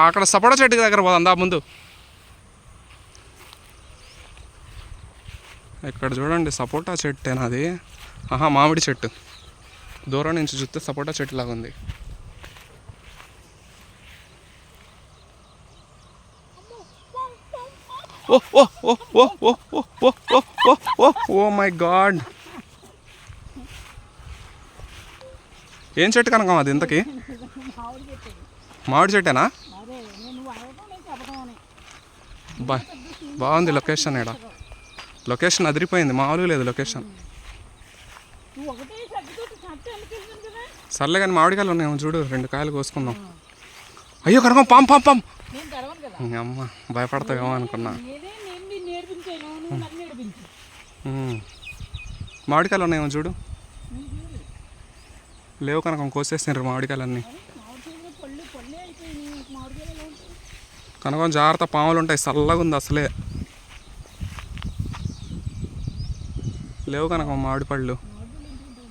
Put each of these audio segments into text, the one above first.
అక్కడ సపోటా చెట్టు దగ్గర పోదా ముందు. ఇక్కడ చూడండి సపోటా చెట్టేనాది. మామిడి చెట్టు. దూరం నుంచి చూస్తే సపోటా చెట్టు లాగా ఉంది. ఓ మై గాడ్, ఏం చెట్టు కనుక అది ఇంతకి? మామిడి చెట్టేనా? బాగుంది లొకేషన్. ఇక్కడ లొకేషన్ అదిరిపోయింది, మామూలుగా లేదు లొకేషన్. సర్లే కానీ మామిడికాయలు ఉన్నాయి చూడు, 2 కాయలు కోసుకుందాం. అయ్యో కనుక పాము పాము పాము. అమ్మ భయపడతావేమో అనుకున్నా. మామిడికాయలు ఉన్నాయేమో చూడు. లేవు కనుక కోసేసినారు మామిడికాయలన్నీ. కనుక జాగ్రత్త, పాములు ఉంటాయి. చల్లగా ఉంది అసలే. లేవు కనుక మామిడి పళ్ళు.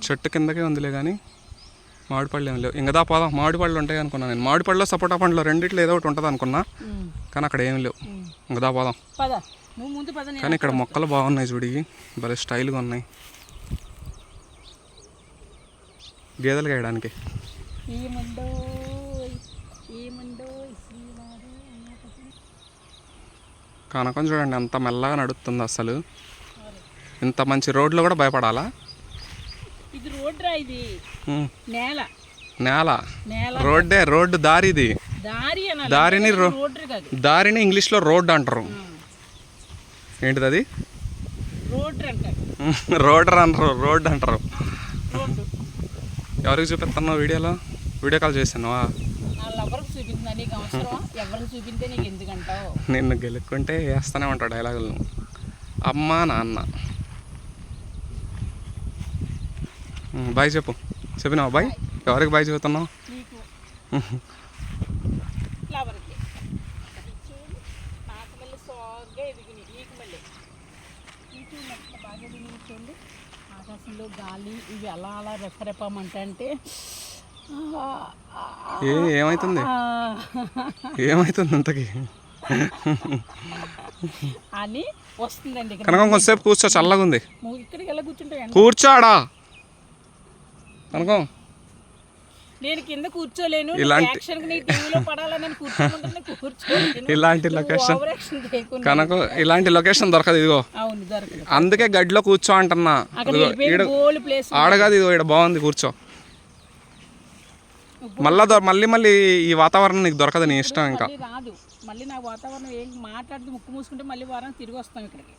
చెట్టు కిందకే ఉందిలే కానీ మామిడి పళ్ళు ఏమి లేవు. ఇంకదా పోదాం. మామిడి పళ్ళు ఉంటాయి అనుకున్నా నేను. మామిడి పళ్ళు సపోటా పండ్లు రెండిట్లో ఏదో ఒకటి ఉంటుంది అనుకున్నా, కానీ అక్కడ ఏమి లేవు. ఇంకదా పోదాం. కానీ ఇక్కడ మొక్కలు బాగున్నాయి చూడి, భలే స్టైల్గా ఉన్నాయి. గేదెలు వేయడానికి. కనకం చూడండి ఎంత మెల్లగా నడుస్తుంది అసలు. ఇంత మంచి రోడ్లో కూడా భయపడాలా? నేల రోడ్డే, రోడ్డు దారిది. దారిని ఇంగ్లీష్లో రోడ్ అంటారు. ఏంటిది అది? రోడ్డర్ అంటారు, రోడ్ అంటారు. ఎవరికి చూపిస్తున్నావు వీడియోలో? వీడియో కాల్ చేసానువా? నిన్ను గెలుక్కుంటే వేస్తూనే ఉంటాడు డైలాగులు. అమ్మా నాన్న బాయ్ చెప్పు. చెప్పినావా బాయ్? ఎవరికి బాయ్ చెబుతున్నావు? ఆకాశంలో గాలి ఇవి అలా అలా రెప్పరెప్పమంటే ఏమవుతుంది? ఏమవుతుంది ఇంతకి అని వస్తుందండి. కనుక కొంచెంసేపు కూర్చో, చల్లగా ఉంది. ఇక్కడికి ఎలా కూర్చుంటే కూర్చోడా కనుక? నేను కింద కూర్చోలేను. ఇలాంటి లొకేషన్ కనుక, ఇలాంటి లొకేషన్ దొరకదు. ఇదిగో అందుకే గడ్డిలో కూర్చో అంటున్నా. ఆడగాదు, ఇదిగో ఇక్కడ బాగుంది, కూర్చో. మళ్ళీ మళ్ళీ ఈ వాతావరణం నీకు దొరకదు, నీ ఇష్టం. ఇంకా రాదు మళ్ళీ నా వాతావరణం ఏం మాట్లాడుతూ ముక్కు మూసుకుంటే మళ్ళీ వారం తిరిగి వస్తాం ఇక్కడికి.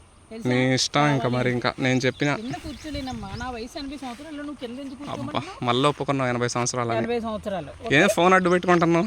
నీ ఇష్టం ఇంకా. మరి ఇంకా నేను చెప్పిన కూర్చోలేనమ్మా. నా వయసు 80 సంవత్సరాలు, నువ్వు కింద ఎందుకు కూర్చోమన్నా? మళ్ళీ ఒప్పుకున్నావు 80 సంవత్సరాలు. 80 సంవత్సరాలు ఏం ఫోన్ అడ్డు పెట్టుకుంటున్నావు?